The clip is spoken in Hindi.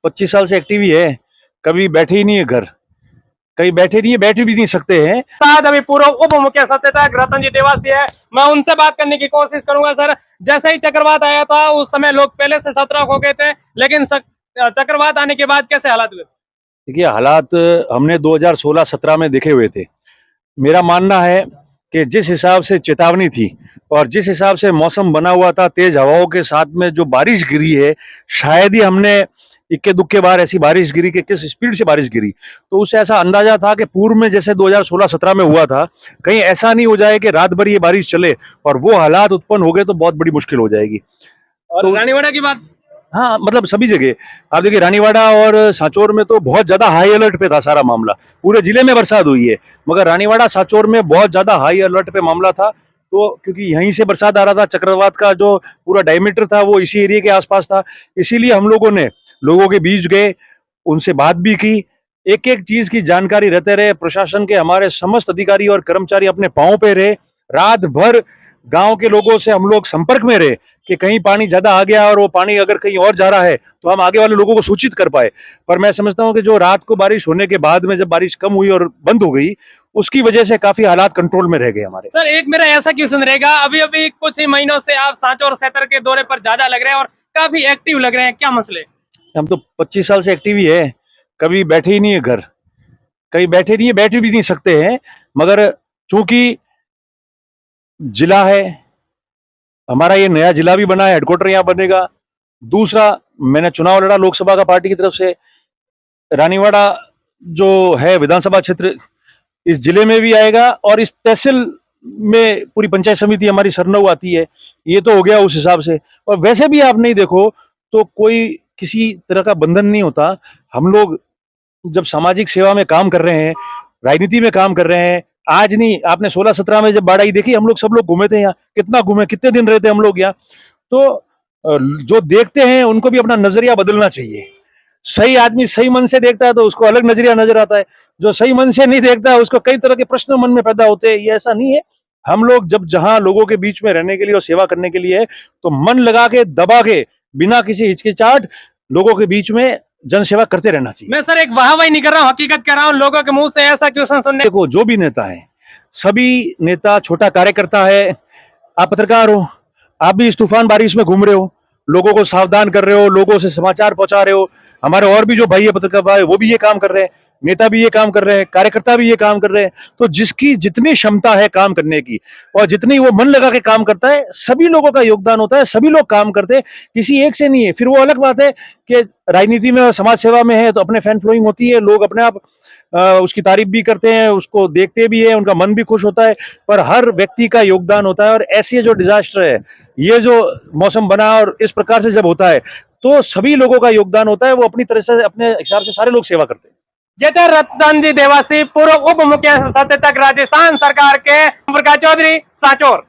25 साल से एक्टिव ही है, कभी बैठे ही नहीं है घर, कहीं बैठे नहीं है, बैठ भी नहीं सकते हैं। साथ अभी पूर्व उप मुख्य सचेतक रतन जी देवासी है, मैं उनसे बात करने की कोशिश करूंगा। सर, जैसे ही चक्रवात आया था उस समय लोग पहले से सतर्क हो गए थे, लेकिन चक्रवात आने के बाद कैसे हालात हुए? देखिए, हालात हमने 2016-17 में देखे हुए थे। मेरा मानना है कि जिस हिसाब से चेतावनी थी और जिस हिसाब से मौसम बना हुआ था, तेज हवाओं के साथ में जो बारिश गिरी है, शायद ही हमने इक्के दुक्के बार ऐसी बारिश गिरी कि किस स्पीड से बारिश गिरी। तो उससे ऐसा अंदाजा था कि पूर्व में जैसे 2016-17 में हुआ था, कहीं ऐसा नहीं हो जाए कि रात भर ये बारिश चले और वो हालात उत्पन्न हो गए तो बहुत बड़ी मुश्किल हो जाएगी। और तो रानीवाड़ा की बात? हाँ, मतलब सभी जगह आप देखिए, रानीवाड़ा और सांचौर में तो बहुत ज्यादा हाई अलर्ट पे था सारा मामला। पूरे जिले में बरसात हुई है, मगर रानीवाड़ा सांचौर में बहुत ज्यादा हाई अलर्ट पे मामला था। तो क्योंकि यहीं से बरसात आ रहा था, चक्रवात का जो पूरा डायमीटर था वो इसी एरिया के आसपास था, इसीलिए हम लोगों ने लोगों के बीच गए, उनसे बात भी की, एक एक चीज की जानकारी रहते रहे। प्रशासन के हमारे समस्त अधिकारी और कर्मचारी अपने पांव पे रहे, रात भर गांव के लोगों से हम लोग संपर्क में रहे कि कहीं पानी ज्यादा आ गया और वो पानी अगर कहीं और जा रहा है तो हम आगे वाले लोगों को सूचित कर पाए। पर मैं समझता हूं कि जो रात को बारिश होने के बाद में जब बारिश कम हुई और बंद हो गई, उसकी वजह से काफी हालात कंट्रोल में रह गए हमारे। सर, एक मेरा ऐसा क्वेश्चन रहेगा, अभी अभी कुछ ही महीनों से आप सांचौर और सैतर के दौरे पर ज्यादा लग रहे हैं और काफी एक्टिव लग रहे हैं, क्या मसले? हम तो 25 साल से एक्टिव ही है, कभी बैठे ही नहीं है घर, कहीं बैठे नहीं है, बैठ भी नहीं सकते हैं। मगर चूंकि जिला है हमारा, ये नया जिला भी बना है, हेडक्वार्टर यहाँ बनेगा। दूसरा, मैंने चुनाव लड़ा लोकसभा का पार्टी की तरफ से। रानीवाड़ा जो है विधानसभा क्षेत्र इस जिले में भी आएगा और इस तहसील में पूरी पंचायत समिति हमारी सरनऊ आती है। ये तो हो गया उस हिसाब से। और वैसे भी आप नहीं देखो तो कोई किसी तरह का बंधन नहीं होता। हम लोग जब सामाजिक सेवा में काम कर रहे हैं, राजनीति में काम कर रहे हैं, आज नहीं, आपने 16-17 में जब बाढ़ आई देखी, हम लोग सब लोग घूमे थे यहाँ, कितना घूमे, कितने दिन रहते हम लोग यहाँ। तो जो देखते हैं उनको भी अपना नजरिया बदलना चाहिए। सही आदमी सही मन से देखता है तो उसको अलग नजरिया नजर आता है, जो सही मन से नहीं देखता है उसको कई तरह के प्रश्न मन में पैदा होते हैं। ये ऐसा नहीं है। हम लोग जब जहां लोगों के बीच में रहने के लिए और सेवा करने के लिए है, तो मन लगा के, दबा के, बिना किसी हिचकिचाहट लोगों के बीच में जनसेवा करते रहना चाहिए। मैं सर एक वाहवाही नहीं कर रहा हूँ, हकीकत कर रहा हूँ, लोगों के मुंह से ऐसा क्वेश्चन सुनने। देखो, जो भी नेता है, सभी नेता छोटा कार्यकर्ता है। आप पत्रकार हो, आप भी इस तूफान बारिश में घूम रहे हो, लोगों को सावधान कर रहे हो, लोगों से समाचार पहुंचा रहे हो। हमारे और भी जो भाई है पत्रकार भाई, वो भी ये काम कर रहे हैं, नेता भी ये काम कर रहे हैं, कार्यकर्ता भी ये काम कर रहे हैं। तो जिसकी जितनी क्षमता है काम करने की और जितनी वो मन लगा के काम करता है, सभी लोगों का योगदान होता है, सभी लोग काम करते हैं, किसी एक से नहीं है। फिर वो अलग बात है कि राजनीति में और समाज सेवा में है तो अपने फैन फ्लोइंग होती है, लोग अपने आप उसकी तारीफ भी करते हैं, उसको देखते भी है, उनका मन भी खुश होता है। पर हर व्यक्ति का योगदान होता है। और ऐसे जो डिजास्टर है, ये जो मौसम बना और इस प्रकार से जब होता है तो सभी लोगों का योगदान होता है। वो अपनी तरह से, अपने हिसाब से सारे लोग सेवा करते हैं। जय रतन जी देवासी, पूर्व उप मुख्य सचेतक राजस्थान सरकार के प्रकाश चौधरी, सांचौर।